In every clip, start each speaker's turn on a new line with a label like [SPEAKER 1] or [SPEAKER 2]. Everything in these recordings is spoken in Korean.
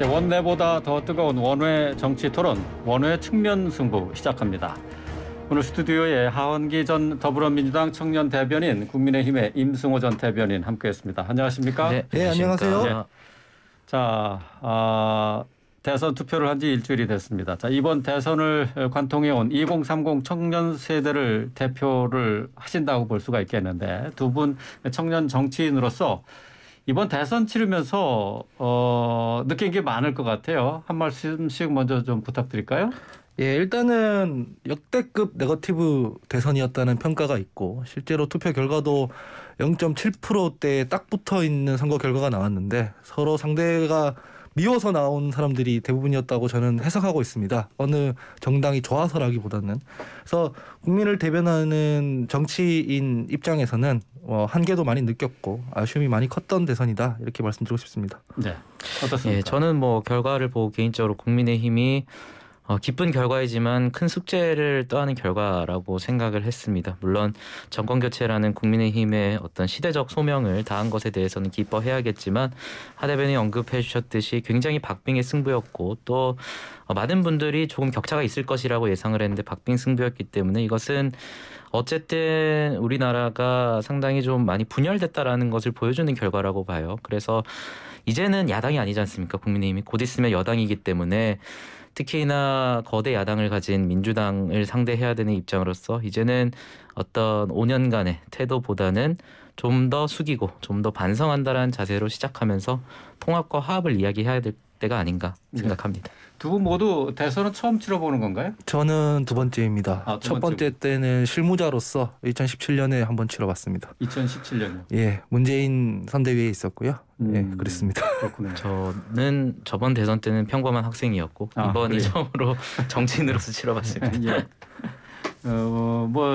[SPEAKER 1] 네, 원내보다 더 뜨거운 원외 정치 토론, 원외 측면 승부 시작합니다. 오늘 스튜디오에 하원기 전 더불어민주당 청년 대변인, 국민의힘의 임승호 전 대변인 함께했습니다. 안녕하십니까?
[SPEAKER 2] 네, 안녕하세요.
[SPEAKER 1] 네. 자, 대선 투표를 한 지 일주일이 됐습니다. 자, 이번 대선을 관통해온 2030 청년 세대를 대표를 하신다고 볼 수가 있겠는데, 두 분 청년 정치인으로서 이번 대선 치르면서 느낀 게 많을 것 같아요. 한 말씀씩 먼저 좀 부탁드릴까요?
[SPEAKER 2] 예, 일단은 역대급 네거티브 대선이었다는 평가가 있고, 실제로 투표 결과도 0.7%대에 딱 붙어 있는 선거 결과가 나왔는데 서로 상대가 미워서 나온 사람들이 대부분이었다고 저는 해석하고 있습니다. 어느 정당이 좋아서라기보다는. 그래서 국민을 대변하는 정치인 입장에서는 한계도 많이 느꼈고 아쉬움이 많이 컸던 대선이다, 이렇게 말씀드리고 싶습니다.
[SPEAKER 1] 네, 어떻습니까?
[SPEAKER 3] 예, 저는 결과를 보고 개인적으로 국민의힘이 기쁜 결과이지만 큰 숙제를 떠안은 결과라고 생각을 했습니다. 물론 정권 교체라는 국민의힘의 어떤 시대적 소명을 다한 것에 대해서는 기뻐해야겠지만, 하 대변인이 언급해 주셨듯이 굉장히 박빙의 승부였고, 또 많은 분들이 조금 격차가 있을 것이라고 예상을 했는데 박빙 승부였기 때문에 이것은 어쨌든 우리나라가 상당히 좀 많이 분열됐다라는 것을 보여주는 결과라고 봐요. 그래서 이제는 야당이 아니지 않습니까? 국민의힘이 곧 있으면 여당이기 때문에, 특히나 거대 야당을 가진 민주당을 상대해야 되는 입장으로서 이제는 어떤 5년간의 태도보다는 좀 더 숙이고 좀 더 반성한다라는 자세로 시작하면서 통합과 화합을 이야기해야 될 때가 아닌가 생각합니다.
[SPEAKER 1] 네. 두 분 모두 대선은 처음 치러보는 건가요?
[SPEAKER 2] 저는 두 번째입니다. 첫 번째 때는 실무자로서 2017년에 한번 치러봤습니다.
[SPEAKER 1] 2017년이요?
[SPEAKER 2] 예, 문재인 선대위에 있었고요. 예, 그랬습니다.
[SPEAKER 1] 그렇군요.
[SPEAKER 3] 저는 저번 대선 때는 평범한 학생이었고 이번이
[SPEAKER 1] 그래요?
[SPEAKER 3] 처음으로 정치인으로서 치러봤습니다.
[SPEAKER 1] 예.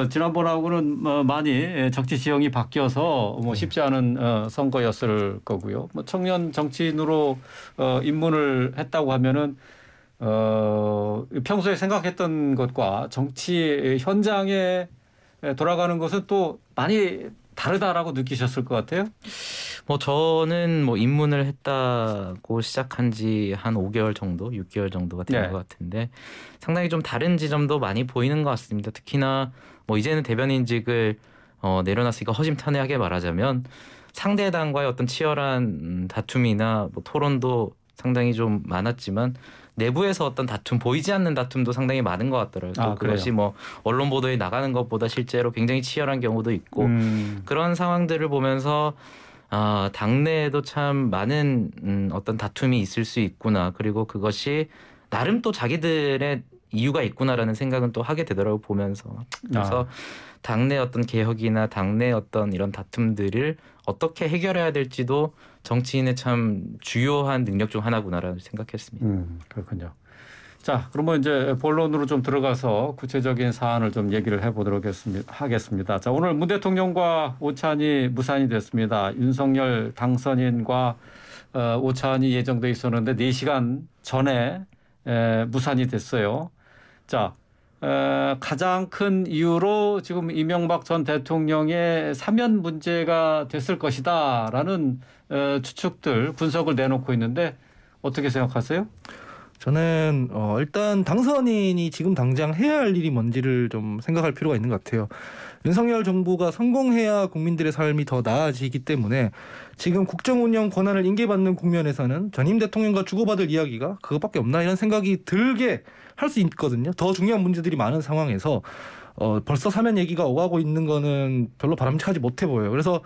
[SPEAKER 1] 지난번하고는 많이 정치 지형이 바뀌어서 쉽지 않은 선거였을 거고요. 청년 정치인으로 입문을 했다고 하면은 평소에 생각했던 것과 정치 현장에 돌아가는 것은 또 많이 다르다라고 느끼셨을 것 같아요.
[SPEAKER 3] 저는 입문을 했다고 시작한 지 한 5개월 정도, 6개월 정도가 된 것 같은데 상당히 좀 다른 지점도 많이 보이는 것 같습니다. 특히나 이제는 대변인직을 내려놨으니까 허심탄회하게 말하자면 상대당과의 어떤 치열한 다툼이나 토론도 상당히 좀 많았지만 내부에서 어떤 다툼, 보이지 않는 다툼도 상당히 많은 것 같더라고요. 그것이 언론 보도에 나가는 것보다 실제로 굉장히 치열한 경우도 있고 그런 상황들을 보면서 당내에도 참 많은 어떤 다툼이 있을 수 있구나. 그리고 그것이 나름 또 자기들의 이유가 있구나라는 생각은 또 하게 되더라고요, 보면서. 그래서 당내 어떤 개혁이나 당내 어떤 이런 다툼들을 어떻게 해결해야 될지도 정치인의 참 주요한 능력 중 하나구나라는 생각했습니다.
[SPEAKER 1] 그렇군요. 자, 그러면 이제 본론으로 좀 들어가서 구체적인 사안을 좀 얘기를 해보도록 하겠습니다. 자, 오늘 문 대통령과 오찬이 무산이 됐습니다. 윤석열 당선인과 오찬이 예정돼 있었는데 4시간 전에 무산이 됐어요. 자, 가장 큰 이유로 지금 이명박 전 대통령의 사면 문제가 됐을 것이다라는 추측들, 분석을 내놓고 있는데 어떻게 생각하세요?
[SPEAKER 2] 저는 일단 당선인이 지금 당장 해야 할 일이 뭔지를 좀 생각할 필요가 있는 것 같아요. 윤석열 정부가 성공해야 국민들의 삶이 더 나아지기 때문에 지금 국정 운영 권한을 인계받는 국면에서는 전임 대통령과 주고받을 이야기가 그것밖에 없나, 이런 생각이 들게 할 수 있거든요. 더 중요한 문제들이 많은 상황에서 벌써 사면 얘기가 오가고 있는 거는 별로 바람직하지 못해 보여요. 그래서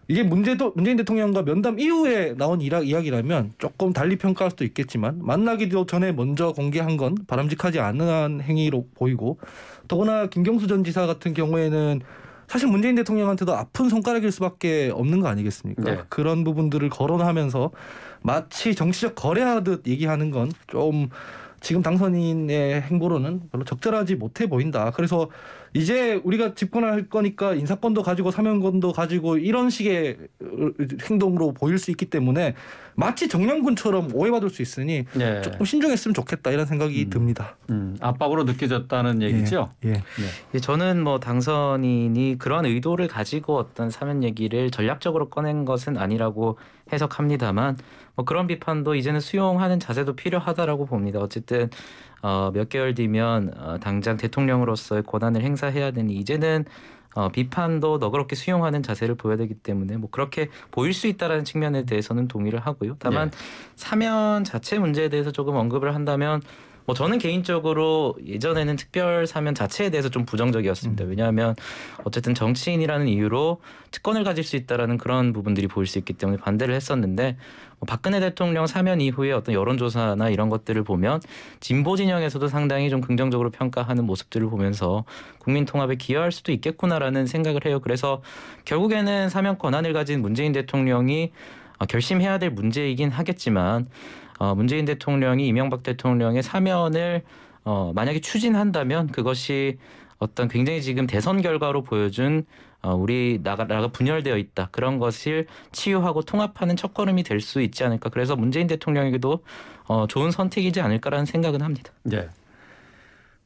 [SPEAKER 2] 이게 문재인 대통령과 면담 이후에 나온 이야기라면 조금 달리 평가할 수도 있겠지만, 만나기도 전에 먼저 공개한 건 바람직하지 않은 행위로 보이고, 더구나 김경수 전 지사 같은 경우에는 사실 문재인 대통령한테도 아픈 손가락일 수밖에 없는 거 아니겠습니까?
[SPEAKER 1] 네.
[SPEAKER 2] 그런 부분들을 거론하면서 마치 정치적 거래하듯 얘기하는 건 좀 지금 당선인의 행보로는 별로 적절하지 못해 보인다. 그래서 이제 우리가 집권할 거니까 인사권도 가지고 사면권도 가지고 이런 식의 행동으로 보일 수 있기 때문에 마치 정량군처럼 오해받을 수 있으니
[SPEAKER 1] 예.
[SPEAKER 2] 조금 신중했으면 좋겠다 이런 생각이 듭니다.
[SPEAKER 1] 압박으로 느껴졌다는 얘기죠.
[SPEAKER 2] 예.
[SPEAKER 3] 저는 뭐 당선인이 그런 의도를 가지고 어떤 사면 얘기를 전략적으로 꺼낸 것은 아니라고 해석합니다만 뭐 그런 비판도 이제는 수용하는 자세도 필요하다라고 봅니다. 어쨌든 몇 개월 뒤면 당장 대통령으로서의 권한을 행사해야 되니 이제는 비판도 너그럽게 수용하는 자세를 보여야 되기 때문에 뭐 그렇게 보일 수 있다라는 측면에 대해서는 동의를 하고요. 다만 사면 자체 문제에 대해서 조금 언급을 한다면 뭐 저는 개인적으로 예전에는 특별 사면 자체에 대해서 좀 부정적이었습니다. 왜냐하면 어쨌든 정치인이라는 이유로 특권을 가질 수 있다라는 그런 부분들이 보일 수 있기 때문에 반대를 했었는데 박근혜 대통령 사면 이후에 어떤 여론조사나 이런 것들을 보면 진보 진영에서도 상당히 좀 긍정적으로 평가하는 모습들을 보면서 국민 통합에 기여할 수도 있겠구나라는 생각을 해요. 그래서 결국에는 사면 권한을 가진 문재인 대통령이 결심해야 될 문제이긴 하겠지만 문재인 대통령이 이명박 대통령의 사면을 만약에 추진한다면 그것이 어떤 굉장히 지금 대선 결과로 보여준 우리 나라가 분열되어 있다. 그런 것을 치유하고 통합하는 첫걸음이 될 수 있지 않을까. 그래서 문재인 대통령에게도 좋은 선택이지 않을까라는 생각은 합니다.
[SPEAKER 1] 네.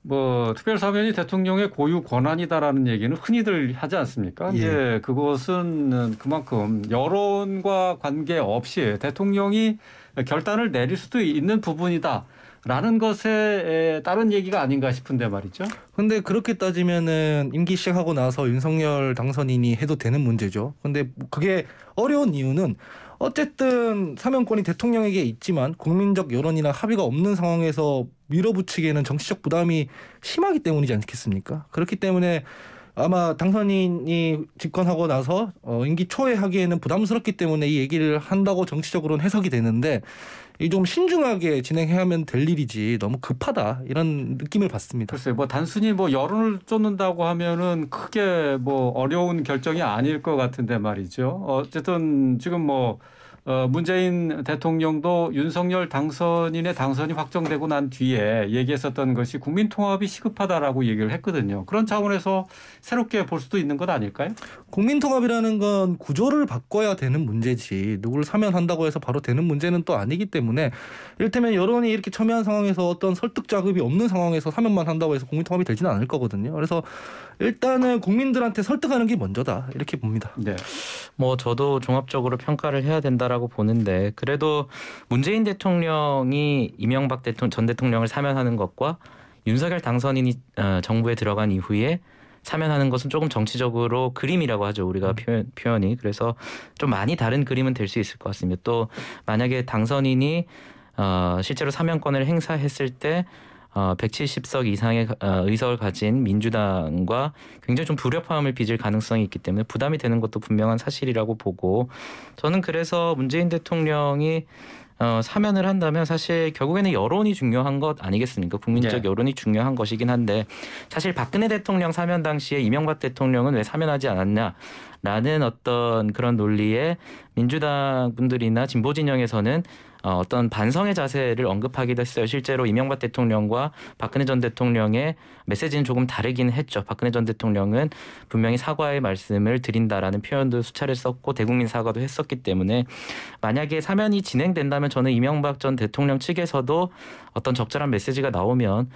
[SPEAKER 1] 뭐 특별사면이 대통령의 고유 권한이다라는 얘기는 흔히들 하지 않습니까?
[SPEAKER 2] 예.
[SPEAKER 1] 이제 그것은 그만큼 여론과 관계없이 대통령이 결단을 내릴 수도 있는 부분이다라는 것에 따른 얘기가 아닌가 싶은데 말이죠.
[SPEAKER 2] 근데 그렇게 따지면은 임기 시작하고 나서 윤석열 당선인이 해도 되는 문제죠. 근데 그게 어려운 이유는 어쨌든 사면권이 대통령에게 있지만 국민적 여론이나 합의가 없는 상황에서 밀어붙이기에는 정치적 부담이 심하기 때문이지 않겠습니까? 그렇기 때문에 아마 당선인이 집권하고 나서 임기 초에 하기에는 부담스럽기 때문에 이 얘기를 한다고 정치적으로는 해석이 되는데 이 좀 신중하게 진행해야만 될 일이지 너무 급하다 이런 느낌을 받습니다.
[SPEAKER 1] 글쎄요, 뭐 단순히 뭐 여론을 쫓는다고 하면은 크게 뭐 어려운 결정이 아닐 것 같은데 말이죠. 어쨌든 지금 뭐 문재인 대통령도 윤석열 당선인의 당선이 확정되고 난 뒤에 얘기했었던 것이 국민 통합이 시급하다라고 얘기를 했거든요. 그런 차원에서 새롭게 볼 수도 있는 것 아닐까요?
[SPEAKER 2] 국민 통합이라는 건 구조를 바꿔야 되는 문제지 누구를 사면한다고 해서 바로 되는 문제는 또 아니기 때문에 이를테면 여론이 이렇게 첨예한 상황에서 어떤 설득 자급이 없는 상황에서 사면만 한다고 해서 국민 통합이 되지는 않을 거거든요. 그래서 일단은 국민들한테 설득하는 게 먼저다 이렇게 봅니다.
[SPEAKER 1] 네.
[SPEAKER 3] 뭐 저도 종합적으로 평가를 해야 된다라고 보는데 그래도 문재인 대통령이 이명박 전 대통령을 사면하는 것과 윤석열 당선인이 정부에 들어간 이후에 사면하는 것은 조금 정치적으로 그림이라고 하죠. 우리가 표현이. 그래서 좀 많이 다른 그림은 될 수 있을 것 같습니다. 또 만약에 당선인이 실제로 사면권을 행사했을 때 170석 이상의 의석을 가진 민주당과 굉장히 좀 불협화음을 빚을 가능성이 있기 때문에 부담이 되는 것도 분명한 사실이라고 보고 저는 그래서 문재인 대통령이 사면을 한다면 사실 결국에는 여론이 중요한 것 아니겠습니까? 국민적 여론이 중요한 것이긴 한데 사실 박근혜 대통령 사면 당시에 이명박 대통령은 왜 사면하지 않았냐라는 어떤 그런 논리에 민주당 분들이나 진보 진영에서는 어떤 반성의 자세를 언급하기도 했어요. 실제로 이명박 대통령과 박근혜 전 대통령의 메시지는 조금 다르긴 했죠. 박근혜 전 대통령은 분명히 사과의 말씀을 드린다라는 표현도 수차례 썼고 대국민 사과도 했었기 때문에 만약에 사면이 진행된다면 저는 이명박 전 대통령 측에서도 어떤 적절한 메시지가 나오면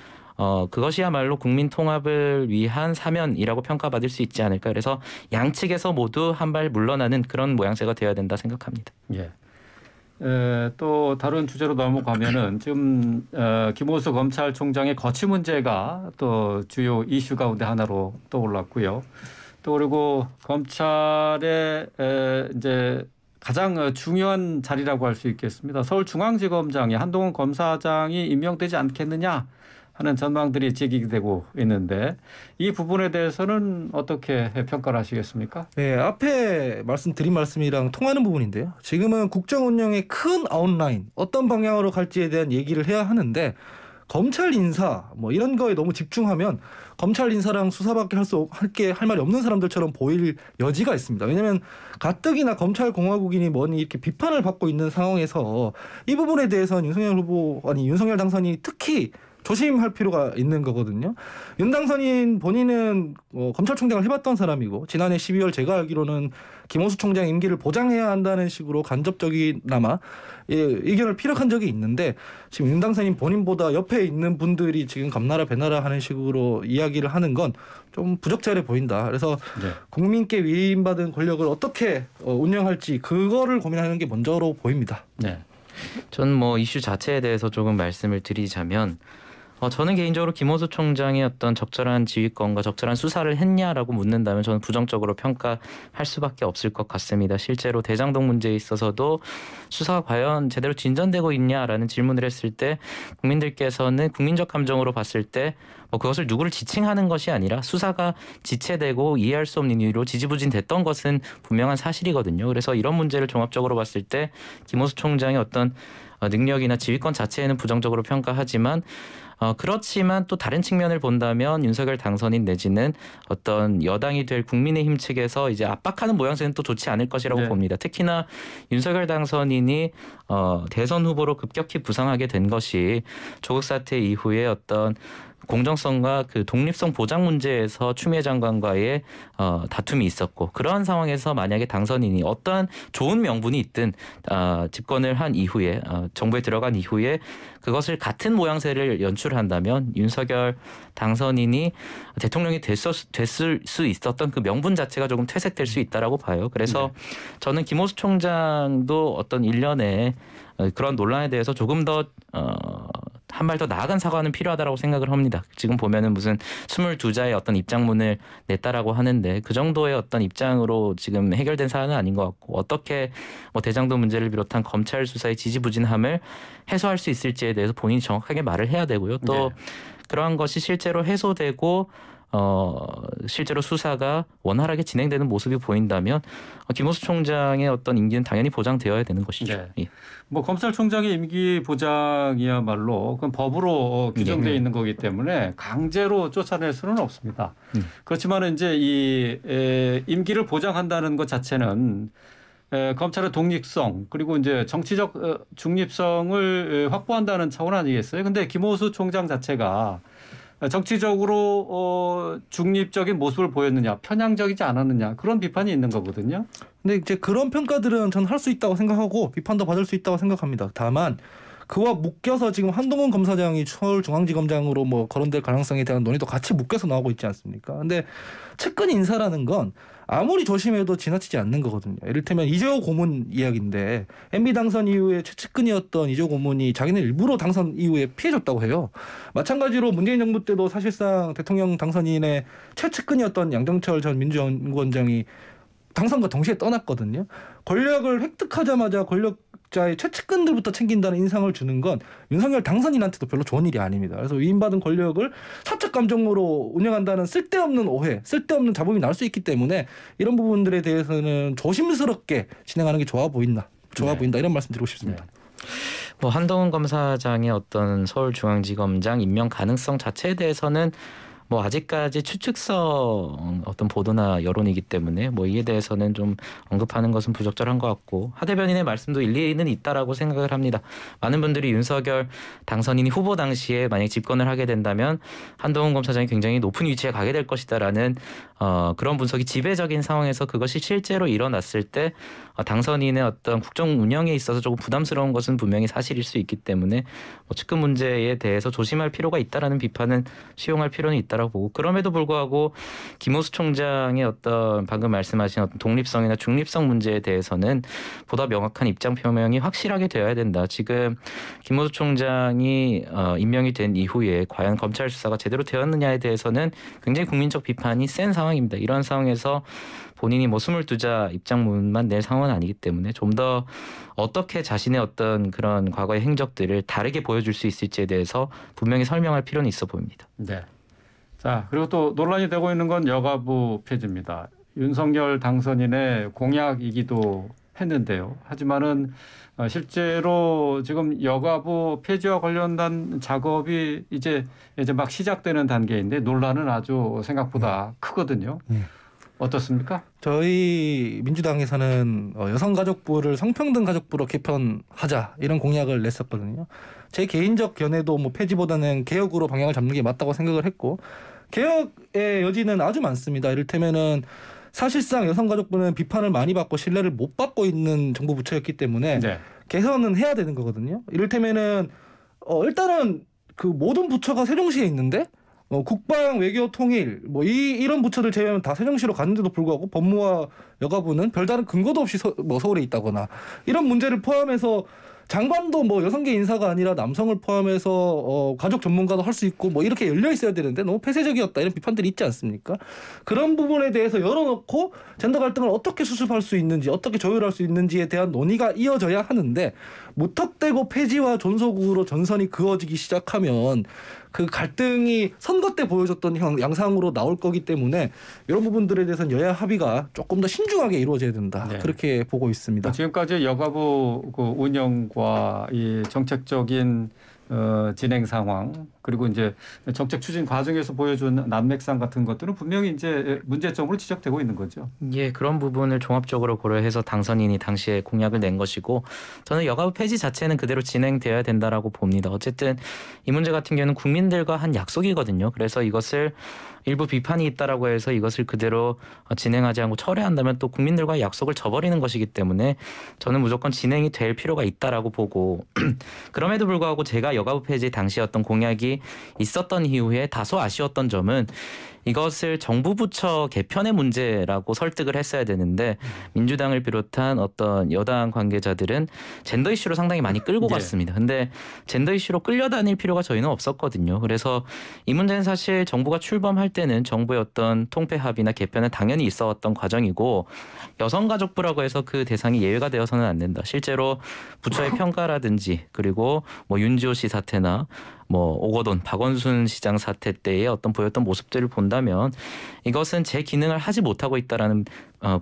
[SPEAKER 3] 그것이야말로 국민 통합을 위한 사면이라고 평가받을 수 있지 않을까. 그래서 양측에서 모두 한 발 물러나는 그런 모양새가 되어야 된다 생각합니다.
[SPEAKER 1] 예. 또 다른 주제로 넘어가면은 지금 김호수 검찰총장의 거취 문제가 또 주요 이슈 가운데 하나로 떠올랐고요. 또 그리고 검찰의 이제 가장 중요한 자리라고 할 수 있겠습니다. 서울중앙지검장에 한동훈 검사장이 임명되지 않겠느냐 하는 전망들이 제기되고 있는데 이 부분에 대해서는 어떻게 평가를 하시겠습니까?
[SPEAKER 2] 네, 앞에 드린 말씀이랑 통하는 부분인데요. 지금은 국정 운영의 큰 아웃라인, 어떤 방향으로 갈지에 대한 얘기를 해야 하는데 검찰 인사 뭐 이런 거에 너무 집중하면 검찰 인사랑 수사밖에 할 말이 없는 사람들처럼 보일 여지가 있습니다. 왜냐하면 가뜩이나 검찰 공화국이니 뭐니 이렇게 비판을 받고 있는 상황에서 이 부분에 대해서는 윤석열 당선인이 특히 조심할 필요가 있는 거거든요. 윤 당선인 본인은 검찰총장을 해봤던 사람이고 지난해 12월 제가 알기로는 김호수 총장 임기를 보장해야 한다는 식으로 간접적이나마 의견을 피력한 적이 있는데 지금 윤 당선인 본인보다 옆에 있는 분들이 지금 감나라 배나라 하는 식으로 이야기를 하는 건 좀 부적절해 보인다. 그래서
[SPEAKER 1] 네.
[SPEAKER 2] 국민께 위임받은 권력을 어떻게 운영할지 그거를 고민하는 게 먼저로 보입니다.
[SPEAKER 1] 네.
[SPEAKER 3] 전 뭐 이슈 자체에 대해서 조금 말씀을 드리자면 저는 개인적으로 김호수 총장이 어떤 적절한 지휘권과 적절한 수사를 했냐라고 묻는다면 저는 부정적으로 평가할 수밖에 없을 것 같습니다. 실제로 대장동 문제에 있어서도 수사가 과연 제대로 진전되고 있냐라는 질문을 했을 때 국민들께서는 국민적 감정으로 봤을 때 그것을 누구를 지칭하는 것이 아니라 수사가 지체되고 이해할 수 없는 이유로 지지부진됐던 것은 분명한 사실이거든요. 그래서 이런 문제를 종합적으로 봤을 때 김호수 총장의 어떤 능력이나 지휘권 자체에는 부정적으로 평가하지만 그렇지만 또 다른 측면을 본다면 윤석열 당선인 내지는 어떤 여당이 될 국민의힘 측에서 이제 압박하는 모양새는 또 좋지 않을 것이라고
[SPEAKER 1] 네.
[SPEAKER 3] 봅니다. 특히나 윤석열 당선인이 대선 후보로 급격히 부상하게 된 것이 조국 사태 이후에 어떤 공정성과 그 독립성 보장 문제에서 추미애 장관과의 다툼이 있었고 그러한 상황에서 만약에 당선인이 어떠한 좋은 명분이 있든 집권을 한 이후에 정부에 들어간 이후에 그것을 같은 모양새를 연출한다면 윤석열 당선인이 대통령이 됐을 수 있었던 그 명분 자체가 조금 퇴색될 수 있다라고 봐요. 그래서 저는 김호수 총장도 어떤 일련의 그런 논란에 대해서 조금 더 한 발 더 나아간 사과는 필요하다고 생각을 합니다. 지금 보면은 무슨 22자의 어떤 입장문을 냈다라고 하는데 그 정도의 어떤 입장으로 지금 해결된 사안은 아닌 것 같고 어떻게 대장동 문제를 비롯한 검찰 수사의 지지부진함을 해소할 수 있을지에 대해서 본인이 정확하게 말을 해야 되고요. 또 그러한 것이 실제로 해소되고 실제로 수사가 원활하게 진행되는 모습이 보인다면 김호수 총장의 어떤 임기는 당연히 보장되어야 되는 것이죠.
[SPEAKER 1] 네.
[SPEAKER 3] 예.
[SPEAKER 1] 검찰총장의 임기 보장이야말로 그건 법으로 규정되어 있는 거기 때문에 강제로 쫓아낼 수는 없습니다. 그렇지만 이제 이 임기를 보장한다는 것 자체는 검찰의 독립성 그리고 이제 정치적 중립성을 확보한다는 차원 아니겠어요? 근데 김호수 총장 자체가 정치적으로 중립적인 모습을 보였느냐, 편향적이지 않았느냐 그런 비판이 있는 거거든요.
[SPEAKER 2] 근데 이제 그런 평가들은 전 할 수 있다고 생각하고 비판도 받을 수 있다고 생각합니다. 다만 그와 묶여서 지금 한동훈 검사장이 서울중앙지검장으로 거론될 가능성에 대한 논의도 같이 묶여서 나오고 있지 않습니까? 근데 측근 인사라는 건 아무리 조심해도 지나치지 않는 거거든요. 이를테면 이재호 고문 이야기인데 MB 당선 이후에 최측근이었던 이재호 고문이 자기는 일부러 당선 이후에 피해줬다고 해요. 마찬가지로 문재인 정부 때도 사실상 대통령 당선인의 최측근이었던 양정철 전 민주연구원장이 당선과 동시에 떠났거든요. 권력을 획득하자마자 권력자의 최측근들부터 챙긴다는 인상을 주는 건 윤석열 당선인한테도 별로 좋은 일이 아닙니다. 그래서 위임받은 권력을 사적 감정으로 운영한다는 쓸데없는 오해, 쓸데없는 잡음이 날 수 있기 때문에 이런 부분들에 대해서는 조심스럽게 진행하는 게 좋아 보인다 이런 말씀 드리고 싶습니다.
[SPEAKER 3] 한동훈 검사장의 어떤 서울중앙지검장 임명 가능성 자체에 대해서는 아직까지 추측성 어떤 보도나 여론이기 때문에 이에 대해서는 좀 언급하는 것은 부적절한 것 같고 하 대변인의 말씀도 일리는 있다라고 생각을 합니다. 많은 분들이 윤석열 당선인이 후보 당시에 만약 집권을 하게 된다면 한동훈 검사장이 굉장히 높은 위치에 가게 될 것이다라는 그런 분석이 지배적인 상황에서 그것이 실제로 일어났을 때 당선인의 어떤 국정 운영에 있어서 조금 부담스러운 것은 분명히 사실일 수 있기 때문에 측근 문제에 대해서 조심할 필요가 있다라는 비판은 수용할 필요는 있다라고 보고 그럼에도 불구하고 김호수 총장의 어떤 방금 말씀하신 어떤 독립성이나 중립성 문제에 대해서는 보다 명확한 입장 표명이 확실하게 되어야 된다. 지금 김호수 총장이 임명이 된 이후에 과연 검찰 수사가 제대로 되었느냐에 대해서는 굉장히 국민적 비판이 센 상황입니다. 이런 상황에서 본인이 22자 입장문만 낼 상황은 아니기 때문에 좀 더 어떻게 자신의 어떤 그런 과거의 행적들을 다르게 보여줄 수 있을지에 대해서 분명히 설명할 필요는 있어 보입니다.
[SPEAKER 1] 네. 자, 그리고 또 논란이 되고 있는 건 여가부 폐지입니다. 윤석열 당선인의 공약이기도 했는데요. 하지만은 실제로 지금 여가부 폐지와 관련된 작업이 이제 막 시작되는 단계인데 논란은 아주 생각보다 크거든요. 어떻습니까?
[SPEAKER 2] 저희 민주당에서는 여성가족부를 성평등가족부로 개편하자 이런 공약을 냈었거든요. 제 개인적 견해도 뭐 폐지보다는 개혁으로 방향을 잡는 게 맞다고 생각을 했고 개혁의 여지는 아주 많습니다. 이를테면은 사실상 여성가족부는 비판을 많이 받고 신뢰를 못 받고 있는 정부 부처였기 때문에
[SPEAKER 1] 네.
[SPEAKER 2] 개선은 해야 되는 거거든요. 이를테면은 일단은 그 모든 부처가 세종시에 있는데 국방, 외교, 통일 뭐 이런 부처들 제외하면 다 세종시로 갔는데도 불구하고 법무와 여가부는 별다른 근거도 없이 서울에 있다거나 이런 문제를 포함해서 장관도 뭐 여성계 인사가 아니라 남성을 포함해서 가족 전문가도 할 수 있고 뭐 이렇게 열려 있어야 되는데 너무 폐쇄적이었다 이런 비판들이 있지 않습니까? 그런 부분에 대해서 열어놓고 젠더 갈등을 어떻게 수습할 수 있는지 어떻게 조율할 수 있는지에 대한 논의가 이어져야 하는데 무턱대고 폐지와 존속으로 전선이 그어지기 시작하면 그 갈등이 선거 때 보여줬던 양상으로 나올 거기 때문에 이런 부분들에 대해서는 여야 합의가 조금 더 신중하게 이루어져야 된다.
[SPEAKER 1] 네.
[SPEAKER 2] 그렇게 보고 있습니다.
[SPEAKER 1] 지금까지 여가부 그 운영과 이 정책적인 진행 상황 그리고 이제 정책 추진 과정에서 보여준 난맥상 같은 것들은 분명히 이제 문제점으로 지적되고 있는 거죠.
[SPEAKER 3] 예, 그런 부분을 종합적으로 고려해서 당선인이 당시에 공약을 낸 것이고 저는 여가부 폐지 자체는 그대로 진행되어야 된다라고 봅니다. 어쨌든 이 문제 같은 경우는 국민들과 한 약속이거든요. 그래서 이것을 일부 비판이 있다라고 해서 이것을 그대로 진행하지 않고 철회한다면 또 국민들과의 약속을 저버리는 것이기 때문에 저는 무조건 진행이 될 필요가 있다라고 보고 그럼에도 불구하고 제가 여가부 폐지 당시 어떤 공약이 있었던 이후에 다소 아쉬웠던 점은 이것을 정부 부처 개편의 문제라고 설득을 했어야 되는데 민주당을 비롯한 어떤 여당 관계자들은 젠더 이슈로 상당히 많이 끌고
[SPEAKER 1] 네.
[SPEAKER 3] 갔습니다. 근데 젠더 이슈로 끌려다닐 필요가 저희는 없었거든요. 그래서 이 문제는 사실 정부가 출범할 때는 정부의 어떤 통폐 합의나 개편은 당연히 있어 왔던 과정이고 여성가족부라고 해서 그 대상이 예외가 되어서는 안 된다. 실제로 부처의 평가라든지 그리고 뭐 윤지호 씨 사태나 뭐 오거돈 박원순 시장 사태 때의 어떤 보였던 모습들을 본다면 이것은 제 기능을 하지 못하고 있다라는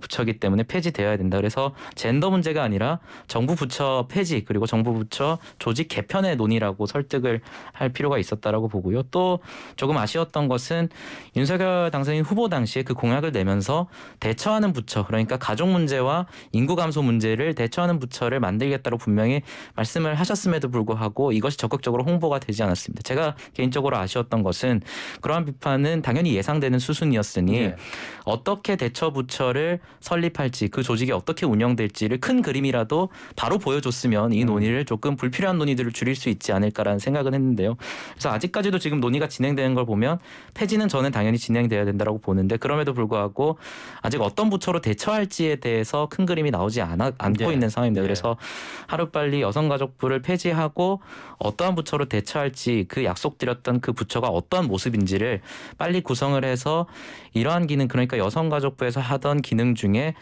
[SPEAKER 3] 부처이기 때문에 폐지되어야 된다. 그래서 젠더 문제가 아니라 정부 부처 폐지 그리고 정부 부처 조직 개편의 논의라고 설득을 할 필요가 있었다라고 보고요. 또 조금 아쉬웠던 것은 윤석열 당선인 후보 당시에 그 공약을 내면서 대처하는 부처 그러니까 가족 문제와 인구 감소 문제를 대처하는 부처를 만들겠다고 분명히 말씀을 하셨음에도 불구하고 이것이 적극적으로 홍보가 되지 않았습니다. 제가 개인적으로 아쉬웠던 것은 그러한 비판은 당연히 예상되는 수순이었으니
[SPEAKER 1] 네.
[SPEAKER 3] 어떻게 대처 부처를 설립할지 그 조직이 어떻게 운영될지를 큰 그림이라도 바로 보여줬으면 이 논의를 조금 불필요한 논의들을 줄일 수 있지 않을까라는 생각은 했는데요. 그래서 아직까지도 지금 논의가 진행되는 걸 보면 폐지는 저는 당연히 진행돼야 된다고 보는데 그럼에도 불구하고 아직 어떤 부처로 대처할지에 대해서 큰 그림이 나오지 않고
[SPEAKER 1] 네.
[SPEAKER 3] 있는 상황입니다.
[SPEAKER 1] 네.
[SPEAKER 3] 그래서 하루빨리 여성가족부를 폐지하고 어떠한 부처로 대처할지 그 약속드렸던 그 부처가 어떠한 모습인지를 빨리 구성을 해서 이러한 기능 그러니까 여성가족부에서 하던 기능 중에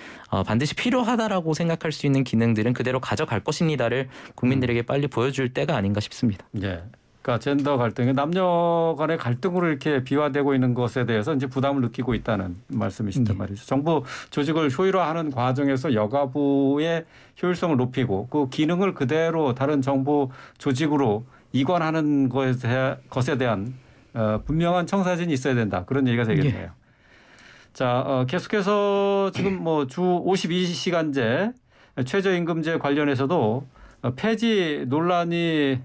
[SPEAKER 3] 반드시 필요하다라고 생각할 수 있는 기능들은 그대로 가져갈 것입니다를 국민들에게 빨리 보여줄 때가 아닌가 싶습니다.
[SPEAKER 1] 예. 그러니까 젠더 갈등이 남녀 간의 갈등으로 이렇게 비화되고 있는 것에 대해서 이제 부담을 느끼고 있다는 말씀이신데 말이죠. 정부 조직을 효율화하는 과정에서 여가부의 효율성을 높이고 그 기능을 그대로 다른 정부 조직으로 이관하는 것에 대한 분명한 청사진이 있어야 된다. 그런 얘기가 되겠네요.
[SPEAKER 3] 예.
[SPEAKER 1] 자, 계속해서 지금 뭐 주 52시간제 최저임금제 관련해서도 폐지 논란이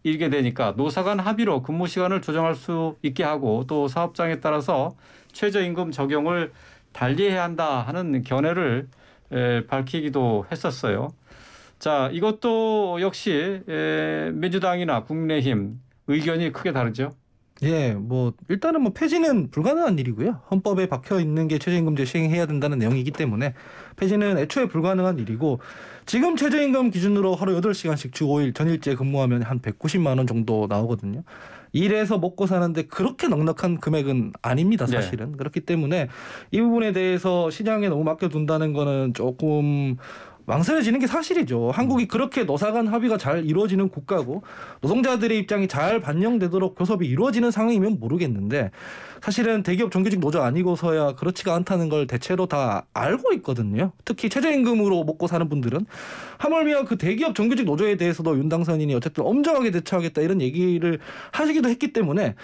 [SPEAKER 1] 일게 되니까 노사 간 합의로 근무 시간을 조정할 수 있게 하고 또 사업장에 따라서 최저임금 적용을 달리해야 한다 하는 견해를 밝히기도 했었어요. 자, 이것도 역시 민주당이나 국민의힘 의견이 크게 다르죠.
[SPEAKER 2] 예, 뭐 일단은 뭐 폐지는 불가능한 일이고요. 헌법에 박혀 있는 게 최저임금제 시행해야 된다는 내용이기 때문에 폐지는 애초에 불가능한 일이고 지금 최저임금 기준으로 하루 8시간씩 주 5일 전일제 근무하면 한 190만 원 정도 나오거든요. 일해서 먹고 사는데 그렇게 넉넉한 금액은 아닙니다, 사실은. 네. 그렇기 때문에 이 부분에 대해서 시장에 너무 맡겨둔다는 거는 조금 망설여지는 게 사실이죠. 한국이 그렇게 노사 간 합의가 잘 이루어지는 국가고 노동자들의 입장이 잘 반영되도록 교섭이 이루어지는 상황이면 모르겠는데 사실은 대기업 정규직 노조 아니고서야 그렇지가 않다는 걸 대체로 다 알고 있거든요. 특히 최저임금으로 먹고 사는 분들은 하물며 그 대기업 정규직 노조에 대해서도 윤 당선인이 어쨌든 엄정하게 대처하겠다 이런 얘기를 하시기도 했기 때문에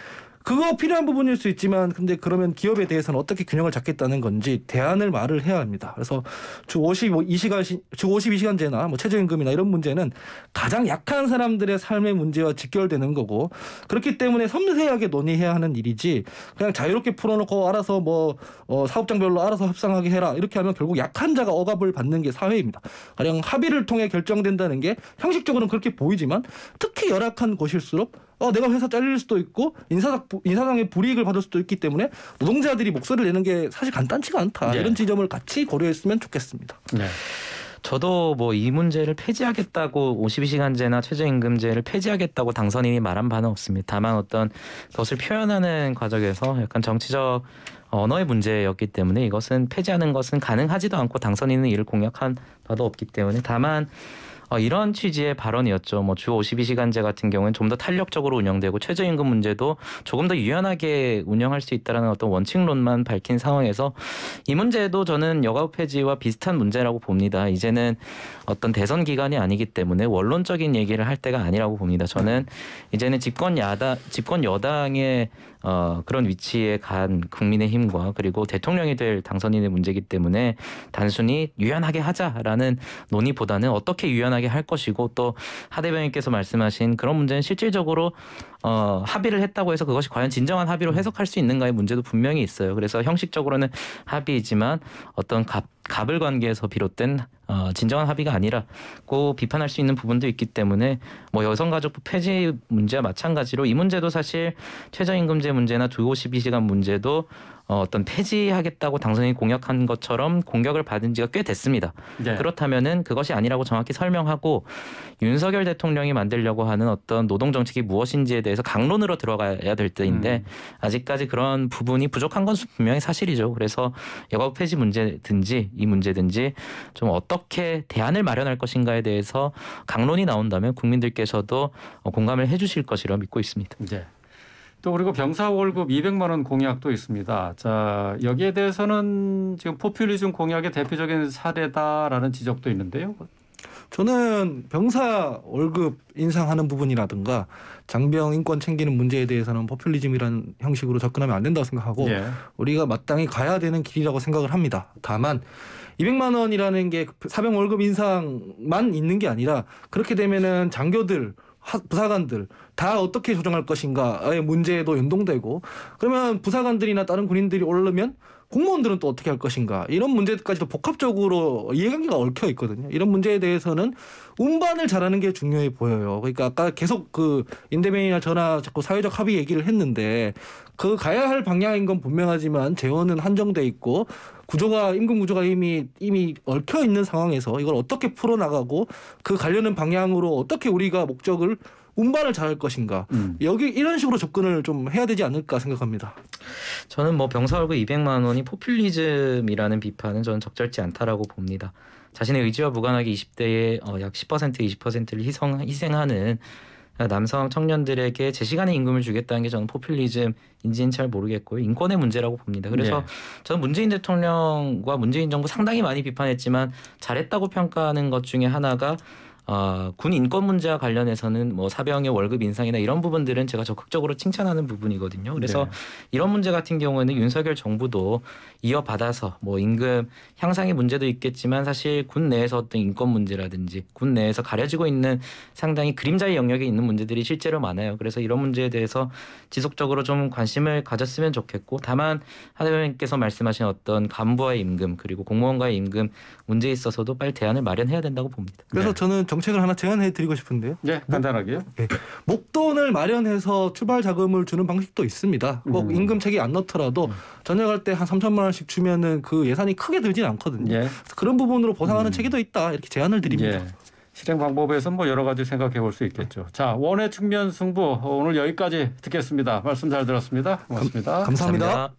[SPEAKER 2] 그거 필요한 부분일 수 있지만 근데 그러면 기업에 대해서는 어떻게 균형을 잡겠다는 건지 대안을 말을 해야 합니다. 그래서 주 52시간제나 뭐 최저임금이나 이런 문제는 가장 약한 사람들의 삶의 문제와 직결되는 거고 그렇기 때문에 섬세하게 논의해야 하는 일이지 그냥 자유롭게 풀어놓고 알아서 뭐 사업장별로 알아서 협상하게 해라 이렇게 하면 결국 약한 자가 억압을 받는 게 사회입니다. 가령 합의를 통해 결정된다는 게 형식적으로는 그렇게 보이지만 특히 열악한 곳일수록 내가 회사 잘릴 수도 있고 인사상의 불이익을 받을 수도 있기 때문에 노동자들이 목소리를 내는 게 사실 간단치가 않다.
[SPEAKER 1] 네.
[SPEAKER 2] 이런 지점을 같이 고려했으면 좋겠습니다.
[SPEAKER 1] 네.
[SPEAKER 3] 저도 뭐 이 문제를 폐지하겠다고 52시간제나 최저임금제를 폐지하겠다고 당선인이 말한 바는 없습니다. 다만 어떤 그것을 표현하는 과정에서 약간 정치적 언어의 문제였기 때문에 이것은 폐지하는 것은 가능하지도 않고 당선인은 이를 공약한 바도 없기 때문에 다만 이런 취지의 발언이었죠. 뭐 주 52시간제 같은 경우는 좀 더 탄력적으로 운영되고 최저임금 문제도 조금 더 유연하게 운영할 수 있다는 어떤 원칙론만 밝힌 상황에서 이 문제도 저는 여가부 폐지와 비슷한 문제라고 봅니다. 이제는 어떤 대선 기간이 아니기 때문에 원론적인 얘기를 할 때가 아니라고 봅니다. 저는 이제는 집권 여당의 그런 위치에 간 국민의힘과 그리고 대통령이 될 당선인의 문제이기 때문에 단순히 유연하게 하자라는 논의보다는 어떻게 유연하게 할 것이고 또 하 대변인께서 말씀하신 그런 문제는 실질적으로 합의를 했다고 해서 그것이 과연 진정한 합의로 해석할 수 있는가의 문제도 분명히 있어요. 그래서 형식적으로는 합의이지만 어떤 갑을 관계에서 비롯된 진정한 합의가 아니라고 비판할 수 있는 부분도 있기 때문에 뭐 여성가족부 폐지 문제와 마찬가지로 이 문제도 사실 최저임금제 문제나 주 52시간 문제도 어떤 폐지하겠다고 당선인이 공약한 것처럼 공격을 받은 지가 꽤 됐습니다.
[SPEAKER 1] 네.
[SPEAKER 3] 그렇다면은 그것이 아니라고 정확히 설명하고 윤석열 대통령이 만들려고 하는 어떤 노동정책이 무엇인지에 대해서 강론으로 들어가야 될 때인데 아직까지 그런 부분이 부족한 건 분명히 사실이죠. 그래서 여가부 폐지 문제든지 이 문제든지 좀 어떻게 대안을 마련할 것인가에 대해서 강론이 나온다면 국민들께서도 공감을 해주실 것이라 믿고 있습니다.
[SPEAKER 1] 네. 또 그리고 병사 월급 200만 원 공약도 있습니다. 자, 여기에 대해서는 지금 포퓰리즘 공약의 대표적인 사례다라는 지적도 있는데요.
[SPEAKER 2] 저는 병사 월급 인상하는 부분이라든가 장병 인권 챙기는 문제에 대해서는 포퓰리즘이라는 형식으로 접근하면 안 된다고 생각하고
[SPEAKER 1] 예.
[SPEAKER 2] 우리가 마땅히 가야 되는 길이라고 생각을 합니다. 다만 200만 원이라는 게 사병 월급 인상만 있는 게 아니라 그렇게 되면은 장교들 부사관들 다 어떻게 조정할 것인가의 문제에도 연동되고 그러면 부사관들이나 다른 군인들이 오르면 공무원들은 또 어떻게 할 것인가 이런 문제까지도 복합적으로 이해관계가 얽혀 있거든요. 이런 문제에 대해서는 운반을 잘하는 게 중요해 보여요. 그러니까 아까 계속 그 임대변이나 저나 자꾸 사회적 합의 얘기를 했는데 그 가야 할 방향인 건 분명하지만 재원은 한정돼 있고 임금 구조가 이미 얽혀 있는 상황에서 이걸 어떻게 풀어나가고 그 가려는 방향으로 어떻게 우리가 목적을 운반을 잘할 것인가 여기 이런 식으로 접근을 좀 해야 되지 않을까 생각합니다.
[SPEAKER 3] 저는 뭐 병사 월급 200만 원이 포퓰리즘이라는 비판은 저는 적절치 않다라고 봅니다. 자신의 의지와 무관하게 20대의 약 10% 20%를 희생하는 남성 청년들에게 제 시간의 임금을 주겠다는 게 저는 포퓰리즘인지는 잘 모르겠고요. 인권의 문제라고 봅니다. 그래서
[SPEAKER 1] 네.
[SPEAKER 3] 저는 문재인 대통령과 문재인 정부 상당히 많이 비판했지만 잘했다고 평가하는 것 중에 하나가 군 인권 문제와 관련해서는 뭐 사병의 월급 인상이나 이런 부분들은 제가 적극적으로 칭찬하는 부분이거든요. 그래서
[SPEAKER 1] 네.
[SPEAKER 3] 이런 문제 같은 경우에는 윤석열 정부도 이어받아서 뭐 임금 향상의 문제도 있겠지만 사실 군 내에서 어떤 인권 문제라든지 군 내에서 가려지고 있는 상당히 그림자의 영역에 있는 문제들이 실제로 많아요. 그래서 이런 문제에 대해서 지속적으로 좀 관심을 가졌으면 좋겠고 다만 하 대변인께서 말씀하신 어떤 간부와의 임금 그리고 공무원과의 임금 문제에 있어서도 빨리 대안을 마련해야 된다고 봅니다.
[SPEAKER 2] 그래서
[SPEAKER 1] 네.
[SPEAKER 2] 저는 정책을 하나 제안해드리고 싶은데요.
[SPEAKER 1] 네, 간단하게요.
[SPEAKER 2] 네. 목돈을 마련해서 출발 자금을 주는 방식도 있습니다. 꼭 임금책이 안 넣더라도 전역할 때 한 3천만 원씩 주면은 그 예산이 크게 들진 않거든요.
[SPEAKER 1] 예.
[SPEAKER 2] 그래서 그런 부분으로 보상하는 체계도 있다 이렇게 제안을 드립니다.
[SPEAKER 1] 예. 실행 방법에서 뭐 여러 가지 생각해 볼 수 있겠죠. 자, 원의 측면 승부 오늘 여기까지 듣겠습니다. 말씀 잘 들었습니다. 고맙습니다.
[SPEAKER 2] 감사합니다.